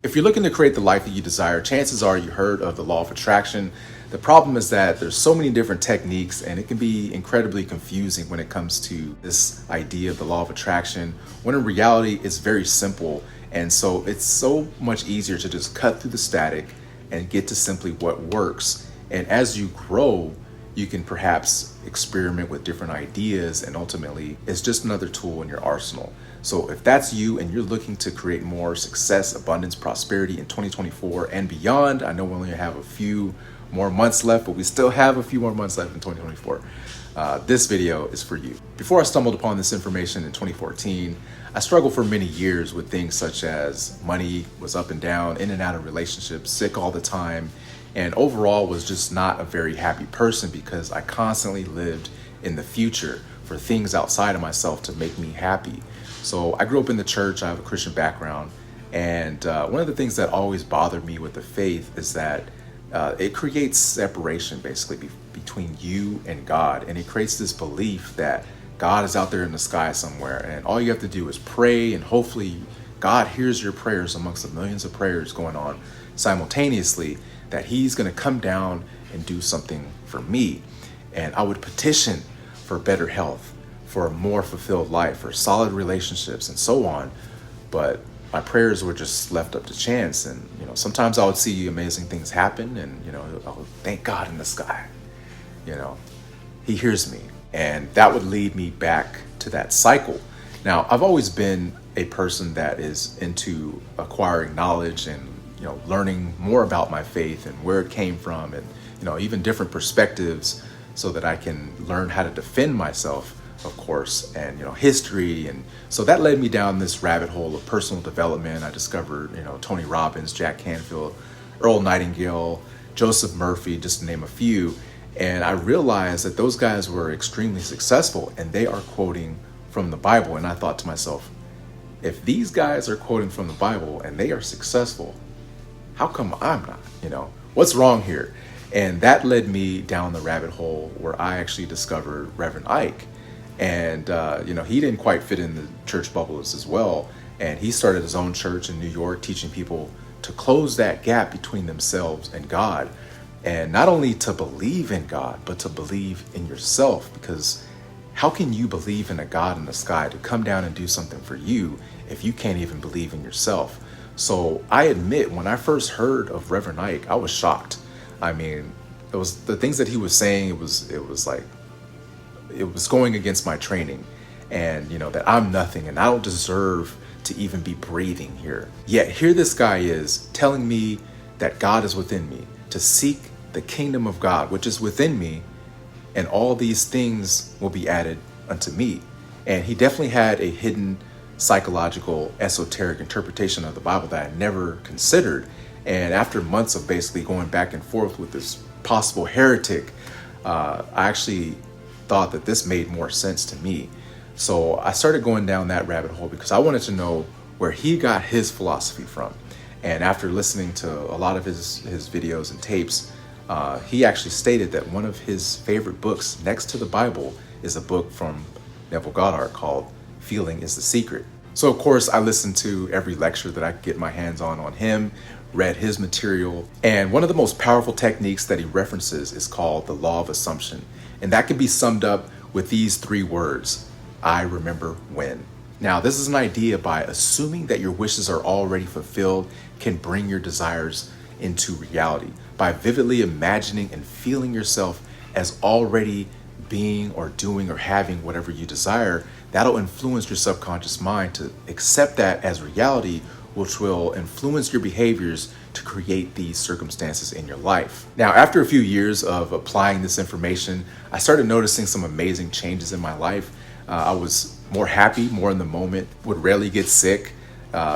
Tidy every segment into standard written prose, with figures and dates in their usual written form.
If you're looking to create the life that you desire, chances are you heard of the law of attraction. The problem is that there's so many different techniques and it can be incredibly confusing when it comes to this idea of the law of attraction, when in reality it's very simple. And so it's so much easier to just cut through the static and get to simply what works. And as you grow, you can perhaps experiment with different ideas, and ultimately it's just another tool in your arsenal. So if that's you and you're looking to create more success, abundance, prosperity in 2024 and beyond, I know we only have a few more months left, but we still have a few more months left in 2024. This video is for you. Before I stumbled upon this information in 2014, I struggled for many years with things such as money was up and down, in and out of relationships, sick all the time, and overall was just not a very happy person because I constantly lived in the future for things outside of myself to make me happy. So I grew up in the church, I have a Christian background, and one of the things that always bothered me with the faith is that it creates separation basically between you and God, and it creates this belief that God is out there in the sky somewhere, and all you have to do is pray, and hopefully God hears your prayers amongst the millions of prayers going on simultaneously, that he's going to come down and do something for me. And I would petition for better health, for a more fulfilled life, for solid relationships, and so on. But my prayers were just left up to chance. And, sometimes I would see amazing things happen, and, I would thank God in the sky. He hears me. And that would lead me back to that cycle. Now, I've always been a person that is into acquiring knowledge and, learning more about my faith and where it came from, and, even different perspectives so that I can learn how to defend myself, of course, and history. And so that led me down this rabbit hole of personal development. I discovered Tony Robbins, Jack Canfield, Earl Nightingale, Joseph Murphy, just to name a few. And I realized that those guys were extremely successful and they are quoting from the Bible. And I thought to myself, if these guys are quoting from the Bible and they are successful, how come I'm not? What's wrong here? And that led me down the rabbit hole where I actually discovered Rev Ike. And, he didn't quite fit in the church bubbles as well. And he started his own church in New York, teaching people to close that gap between themselves and God. And not only to believe in God, but to believe in yourself. Because how can you believe in a God in the sky to come down and do something for you if you can't even believe in yourself? So I admit, when I first heard of Rev Ike, I was shocked. I mean, it was the things that he was saying, it was like, it was going against my training, and that I'm nothing and I don't deserve to even be breathing here. Yet here this guy is telling me that God is within me, to seek the kingdom of God, which is within me, and all these things will be added unto me. And he definitely had a hidden psychological, esoteric interpretation of the Bible that I never considered. And after months of basically going back and forth with this possible heretic, I actually thought that this made more sense to me. So I started going down that rabbit hole because I wanted to know where he got his philosophy from. And after listening to a lot of his videos and tapes, he actually stated that one of his favorite books next to the Bible is a book from Neville Goddard called Feeling is the Secret. So of course I listened to every lecture that I could get my hands on him, read his material. And one of the most powerful techniques that he references is called the law of assumption. And that can be summed up with these 3 words: I remember when. Now, this is an idea by assuming that your wishes are already fulfilled can bring your desires into reality. By vividly imagining and feeling yourself as already being or doing or having whatever you desire, that'll influence your subconscious mind to accept that as reality, which will influence your behaviors to create these circumstances in your life. Now, after a few years of applying this information, I started noticing some amazing changes in my life. I was more happy, more in the moment, would rarely get sick,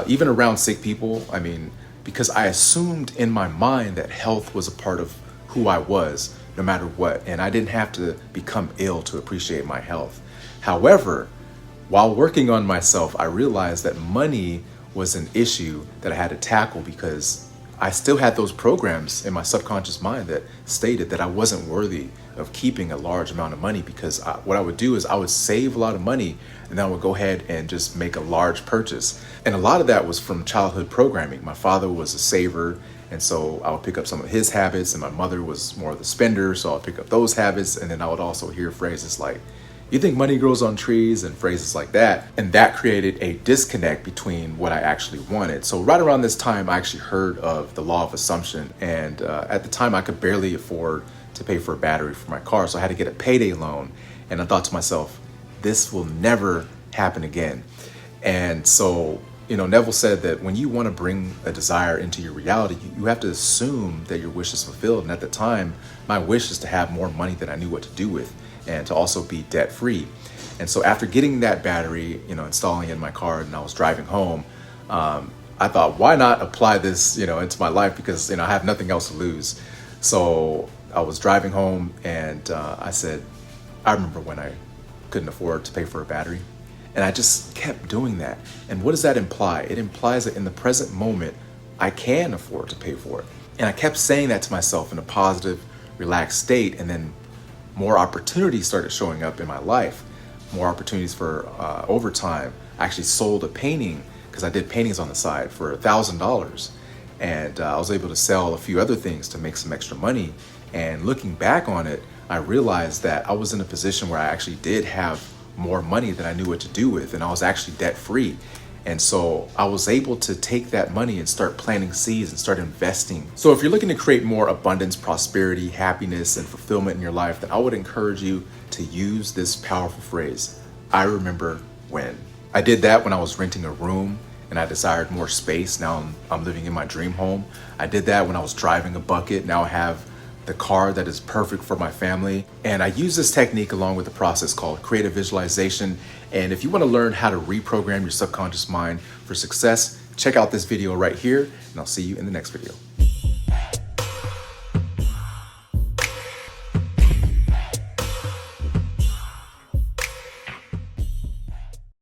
even around sick people. I mean, because I assumed in my mind that health was a part of who I was, no matter what, and I didn't have to become ill to appreciate my health. However, while working on myself, I realized that money was an issue that I had to tackle because I still had those programs in my subconscious mind that stated that I wasn't worthy of keeping a large amount of money, because what I would do is I would save a lot of money and then I would go ahead and just make a large purchase. And a lot of that was from childhood programming. My father was a saver, and so I would pick up some of his habits, and my mother was more of the spender, so I would pick up those habits. And then I would also hear phrases like, "You think money grows on trees?" and phrases like that. And that created a disconnect between what I actually wanted. So right around this time, I actually heard of the law of assumption. And at the time, I could barely afford to pay for a battery for my car. So I had to get a payday loan. And I thought to myself, this will never happen again. And so, Neville said that when you want to bring a desire into your reality, you have to assume that your wish is fulfilled. And at the time, my wish is to have more money than I knew what to do with, and to also be debt free. And so after getting that battery, installing it in my car, and I was driving home, I thought, why not apply this, into my life? Because, I have nothing else to lose. So I was driving home, and I said, I remember when I couldn't afford to pay for a battery. And I just kept doing that. And what does that imply? It implies that in the present moment, I can afford to pay for it. And I kept saying that to myself in a positive, relaxed state. And then more opportunities started showing up in my life, more opportunities for overtime. I actually sold a painting, because I did paintings on the side, for $1,000. And I was able to sell a few other things to make some extra money. And looking back on it, I realized that I was in a position where I actually did have more money than I knew what to do with, and I was actually debt free. And so I was able to take that money and start planting seeds and start investing. So if you're looking to create more abundance, prosperity, happiness, and fulfillment in your life, then I would encourage you to use this powerful phrase, I remember when. I did that when I was renting a room and I desired more space. Now I'm living in my dream home. I did that when I was driving a bucket. Now I have the car that is perfect for my family. And I use this technique along with a process called creative visualization. And if you want to learn how to reprogram your subconscious mind for success, check out this video right here, and I'll see you in the next video.